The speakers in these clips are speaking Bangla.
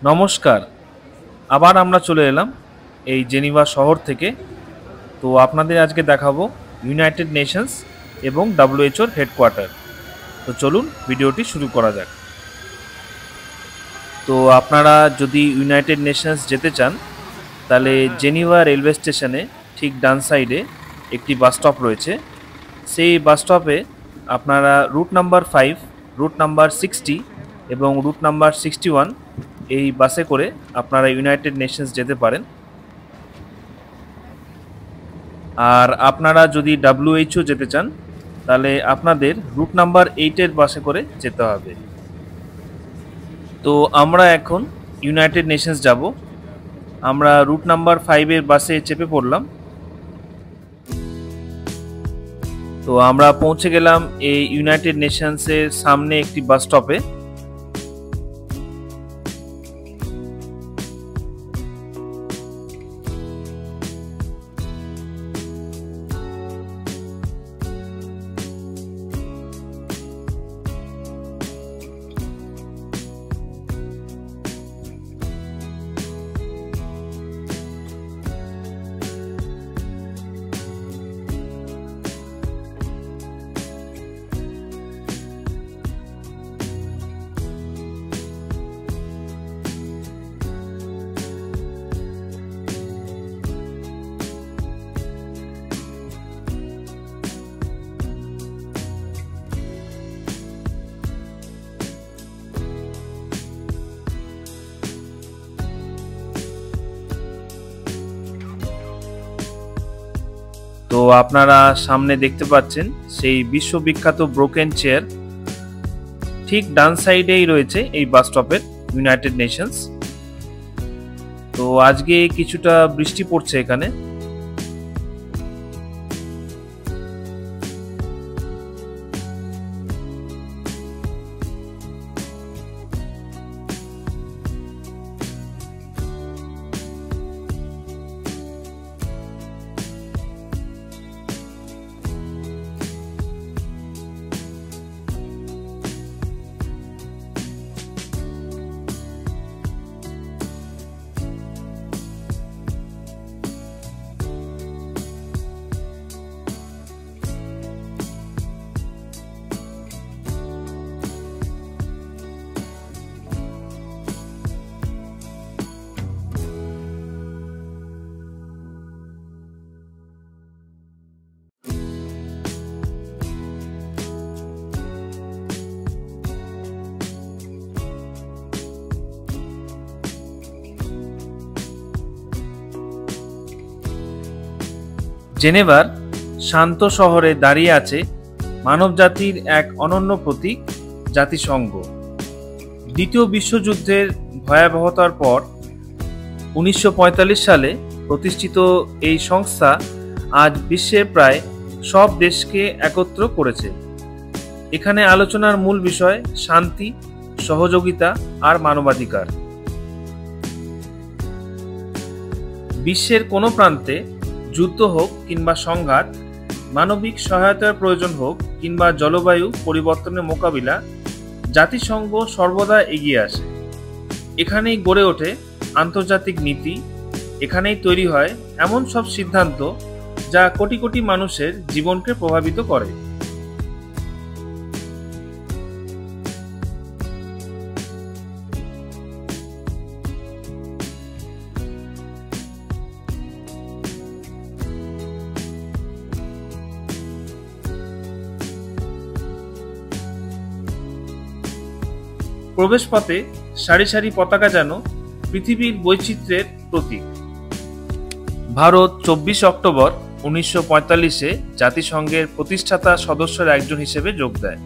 নমস্কার। আবার আমরা চলে এলাম এই জেনিভা শহর থেকে। তো আপনাদের আজকে দেখাবো ইউনাইটেড নেশনস এবং ডব্লিউএইচওর হেডকোয়ার্টার। তো চলুন ভিডিওটি শুরু করা যাক। তো আপনারা যদি ইউনাইটেড নেশনস যেতে চান তাহলে জেনিভা রেলওয়ে স্টেশনে ঠিক ডান সাইডে একটি বাস স্টপ রয়েছে। সেই বাস স্টপে আপনারা রুট নাম্বার 5, রুট নাম্বার 60 এবং রুট নাম্বার 61 এই বাসে করে আপনারা ইউনাইটেড নেশনস যেতে পারেন। আর আপনারা যদি ডব্লিউএইচও যেতে চান তাহলে আপনাদের রুট নাম্বার 8-এর বাসে করে যেতে হবে। তো আমরা এখন ইউনাইটেড নেশনস যাব। আমরা রুট নাম্বার 5-এর বাসে চেপে পড়লাম। তো আমরা পৌঁছে গেলাম এই ইউনাইটেড নেশনসের সামনে একটি বাস স্টপে। তো আপনারা সামনে দেখতে পাচ্ছেন সেই বিশ্ববিখ্যাত ব্রোকেন চেয়ার। ঠিক ডান সাইডেই রয়েছে এই বাস স্টপের ইউনাইটেড নেশনস। তো আজকে কিছুটা বৃষ্টি পড়ছে এখানে। জেনেভার শান্ত শহরে দাঁড়িয়ে আছে মানবজাতির এক অনন্য প্রতীক, জাতিসংঘ। দ্বিতীয় বিশ্বযুদ্ধের ভয়াবহতার পর 1945 সালে প্রতিষ্ঠিত এই সংস্থা আজ বিশ্বের প্রায় সব দেশকে একত্র করেছে। এখানে আলোচনার মূল বিষয় শান্তি, সহযোগিতা আর মানবাধিকার। বিশ্বের কোনো প্রান্তে যুদ্ধ হোক কিংবা সংঘাত, মানবিক সহায়তার প্রয়োজন হোক কিংবা জলবায়ু পরিবর্তনের মোকাবিলা, জাতিসংঘ সর্বদা এগিয়ে আসে। এখানেই গড়ে ওঠে আন্তর্জাতিক নীতি, এখানেই তৈরি হয় এমন সব সিদ্ধান্ত যা কোটি কোটি মানুষের জীবনকে প্রভাবিত করে। প্রবেশপথে সারি সারি পতাকা যেন পৃথিবীর বৈচিত্র্যের প্রতীক। ভারত 24 অক্টোবর 1945-এ জাতিসংঘের প্রতিষ্ঠাতা সদস্যের একজন হিসেবে যোগ দেয়।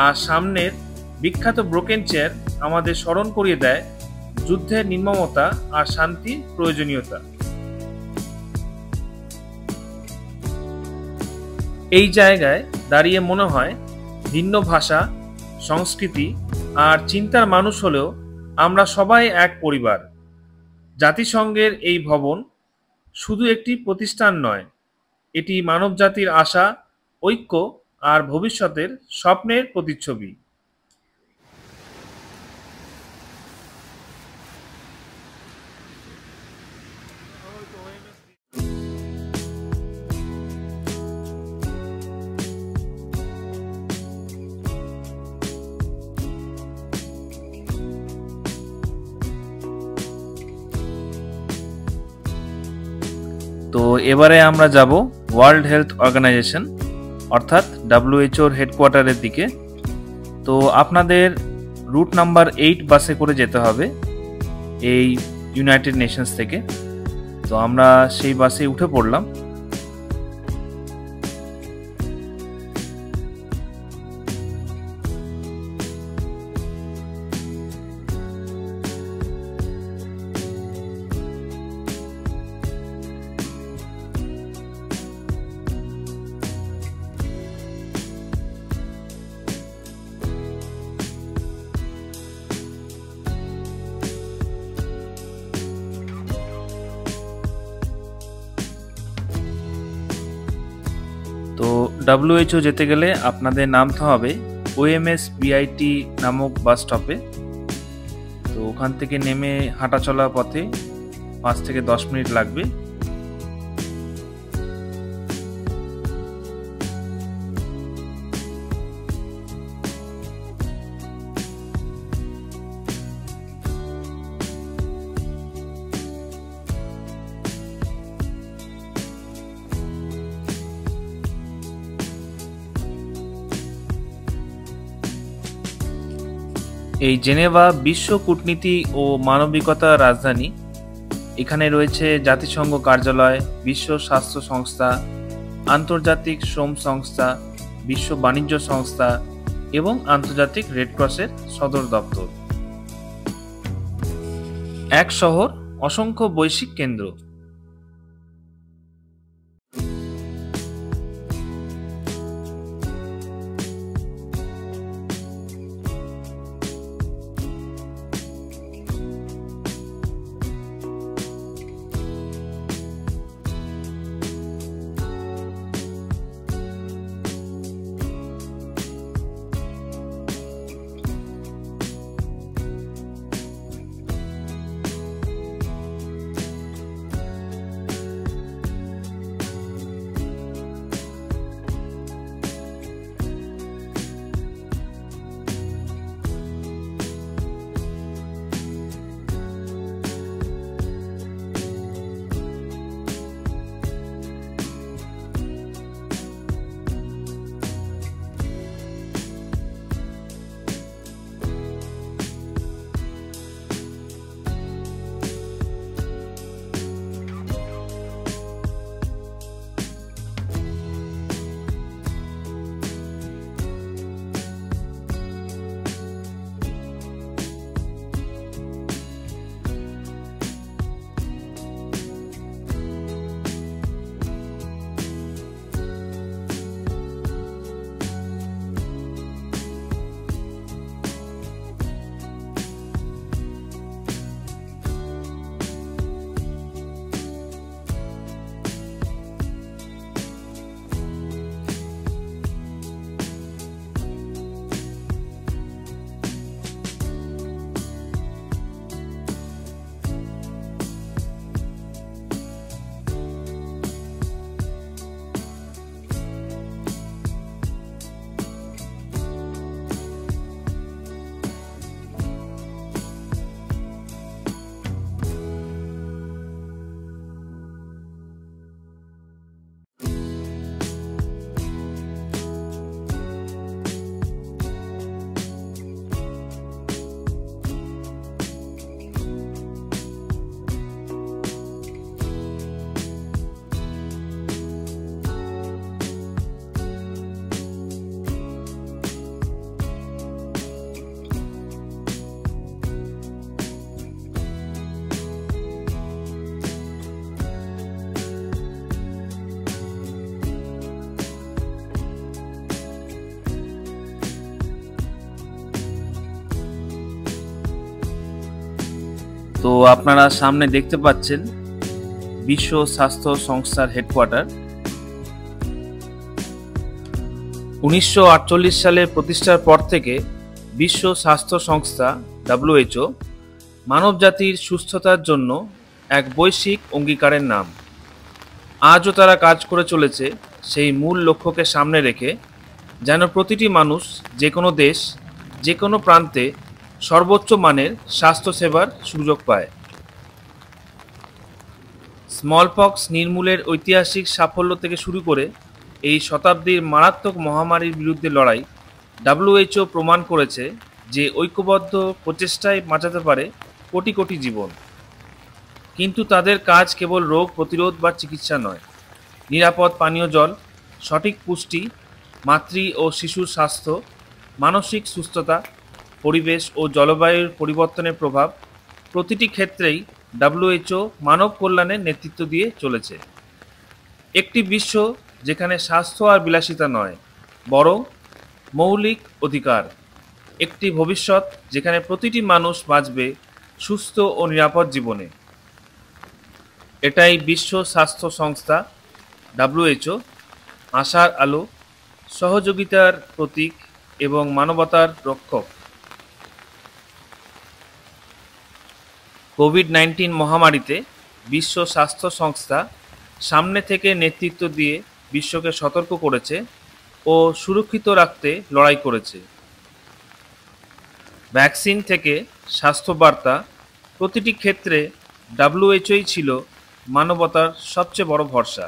আর সামনের বিখ্যাত ব্রোকেন চেয়ার আমাদের স্মরণ করিয়ে দেয় যুদ্ধের নির্মমতা আর শান্তির প্রয়োজনীয়তা। এই জায়গায় দাঁড়িয়ে মনে হয় ভিন্ন ভাষা, সংস্কৃতি আর চিন্তার মানুষ হলেও আমরা সবাই এক পরিবার। জাতিসংঘের এই ভবন শুধু একটি প্রতিষ্ঠান নয়, এটি মানবজাতির আশা, ঐক্য আর ভবিষ্যতের স্বপ্নের প্রতিচ্ছবি। তো এবারে আমরা যাব ওয়ার্ল্ড হেলথ অর্গানাইজেশন অর্থাৎ WHO হেডকোয়ার্টারের দিকে। তো আপনাদের রুট নাম্বার 8 বাসে করে যেতে হবে এই ইউনাইটেড নেশনস থেকে। তো আমরা সেই বাসে উঠে পড়লাম। তো WHO যেতে গেলে আপনাদের নামতে হবে OMS BIT নামক বাস স্টপে। তো ওখান থেকে নেমে হাঁটা চলা পথে 5 থেকে 10 মিনিট লাগবে। এই জেনেভা বিশ্ব কূটনীতি ও মানবিকতার রাজধানী। এখানে রয়েছে জাতিসংঘ কার্যালয়, বিশ্ব স্বাস্থ্য সংস্থা, আন্তর্জাতিক শ্রম সংস্থা, বিশ্ব বাণিজ্য সংস্থা এবং আন্তর্জাতিক রেড ক্রসের সদর দপ্তর। এক শহর, অসংখ্য বৈশ্বিক কেন্দ্র। তো আপনারা সামনে দেখতে পাচ্ছেন বিশ্ব স্বাস্থ্য সংস্থার হেডকোয়ার্টার। 1948 সালে প্রতিষ্ঠার পর থেকে বিশ্ব স্বাস্থ্য সংস্থা WHO মানবজাতির সুস্থতার জন্য এক বৈশ্বিক অঙ্গীকারের নাম। আজও তারা কাজ করে চলেছে সেই মূল লক্ষ্যকে সামনে রেখে, যেন প্রতিটি মানুষ যে কোনো দেশ, যে কোনো প্রান্তে সর্বোচ্চ মানের স্বাস্থ্যসেবার সুযোগ পায়। স্মলপক্স নির্মূলের ঐতিহাসিক সাফল্য থেকে শুরু করে এই শতাব্দীর মারাত্মক মহামারীর বিরুদ্ধে লড়াই, WHO প্রমাণ করেছে যে ঐক্যবদ্ধ প্রচেষ্টায় বাঁচাতে পারে কোটি কোটি জীবন। কিন্তু তাদের কাজ কেবল রোগ প্রতিরোধ বা চিকিৎসা নয়। নিরাপদ পানীয় জল, সঠিক পুষ্টি, মাতৃ ও শিশুর স্বাস্থ্য, মানসিক সুস্থতা, পরিবেশ ও জলবায়ুর পরিবর্তনের প্রভাব, প্রতিটি ক্ষেত্রেই WHO মানব কল্যাণের নেতৃত্ব দিয়ে চলেছে। একটি বিশ্ব যেখানে স্বাস্থ্য আর বিলাসিতা নয়, বরং মৌলিক অধিকার। একটি ভবিষ্যৎ যেখানে প্রতিটি মানুষ বাঁচবে সুস্থ ও নিরাপদ জীবনে। এটাই বিশ্ব স্বাস্থ্য সংস্থা WHO আশার আলো, সহযোগিতার প্রতীক এবং মানবতার রক্ষক। কোভিড-19 মহামারীতে বিশ্ব স্বাস্থ্য সংস্থা সামনে থেকে নেতৃত্ব দিয়ে বিশ্বকে সতর্ক করেছে ও সুরক্ষিত রাখতে লড়াই করেছে। ভ্যাকসিন থেকে স্বাস্থ্য বার্তা, প্রতিটি ক্ষেত্রে WHOই ছিল মানবতার সবচেয়ে বড় ভরসা।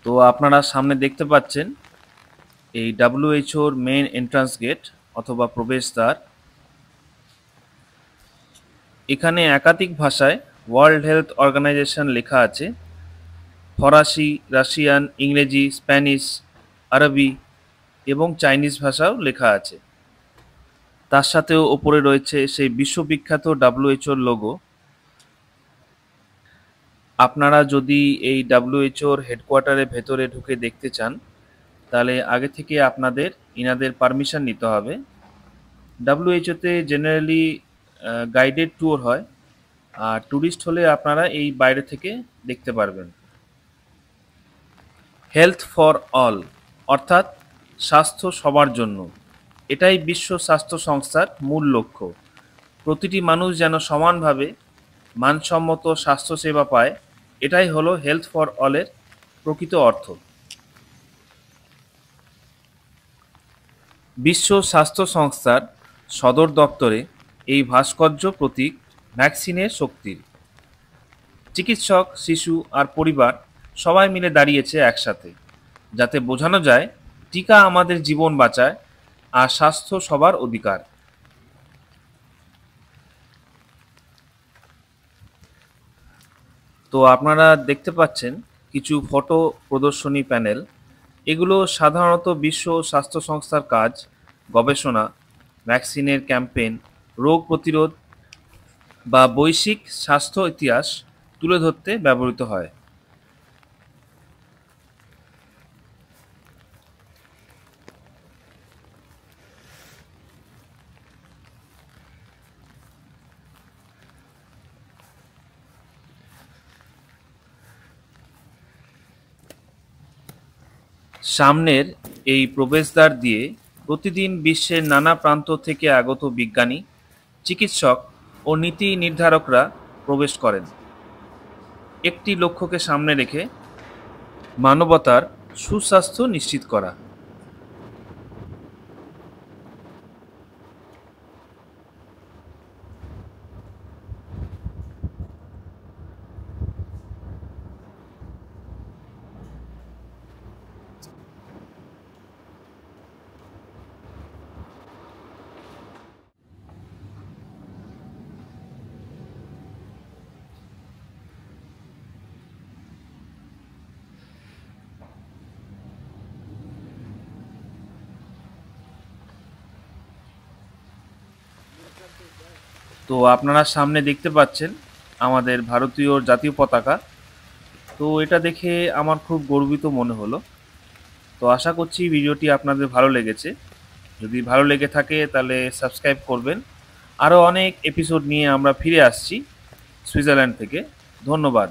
তো আপনারা সামনে দেখতে পাচ্ছেন এই WHOর মেইন এন্ট্রান্স গেট অথবা প্রবেশদ্বার। এখানে একাধিক ভাষায় ওয়ার্ল্ড হেলথ অর্গানাইজেশন লেখা আছে। ফরাসি, রাশিয়ান, ইংরেজি, স্প্যানিশ, আরবি এবং চাইনিজ ভাষাও লেখা আছে। তার সাথেও ওপরে রয়েছে সেই বিশ্ববিখ্যাত WHOর লোগো। আপনারা যদি এই WHOর হেডকোয়ার্টারের ভেতরে ঢুকে দেখতে চান, তাহলে আগে থেকে আপনাদের ইনাদের পারমিশন নিতে হবে। WHOতে জেনারেলি গাইডেড ট্যুর হয়, আর ট্যুরিস্ট হলে আপনারা এই বাইরে থেকে দেখতে পারবেন। হেলথ ফর অল অর্থাৎ স্বাস্থ্য সবার জন্য, এটাই বিশ্ব স্বাস্থ্য সংস্থার মূল লক্ষ্য। প্রতিটি মানুষ যেন সমানভাবে মানসম্মত স্বাস্থ্যসেবা পায়, এটাই হলো হেলথ ফর অলের প্রকৃত অর্থ। বিশ্ব স্বাস্থ্য সংস্থার সদর দপ্তরে এই ভাস্কর্য প্রতীক ভ্যাকসিনের শক্তির। চিকিৎসক, শিশু আর পরিবার সবাই মিলে দাঁড়িয়েছে একসাথে, যাতে বোঝানো যায় টিকা আমাদের জীবন বাঁচায় আর স্বাস্থ্য সবার অধিকার। তো আপনারা দেখতে পাচ্ছেন কিছু ফটো প্রদর্শনী প্যানেল। এগুলো সাধারণত বিশ্ব স্বাস্থ্য সংস্থার কাজ, গবেষণা, ভ্যাকসিনের ক্যাম্পেইন, রোগ প্রতিরোধ বা বৈশ্বিক স্বাস্থ্য ইতিহাস তুলে ধরতে ব্যবহৃত হয়। সামনের এই প্রবেশদ্বার দিয়ে প্রতিদিন বিশ্বের নানা প্রান্ত থেকে আগত বিজ্ঞানী, চিকিৎসক ও নীতি নির্ধারকরা প্রবেশ করেন, একটি লক্ষ্যকে সামনে রেখে মানবতার সুস্বাস্থ্য নিশ্চিত করা। তো আপনারা সামনে দেখতে পাচ্ছেন আমাদের ভারতীয় জাতীয় পতাকা। তো এটা দেখে আমার খুব গর্বিত মনে হলো। তো আশা করছি ভিডিওটি আপনাদের ভালো লেগেছে। যদি ভালো লেগে থাকে তাহলে সাবস্ক্রাইব করবেন। আরও অনেক এপিসোড নিয়ে আমরা ফিরে আসছি সুইজারল্যান্ড থেকে। ধন্যবাদ।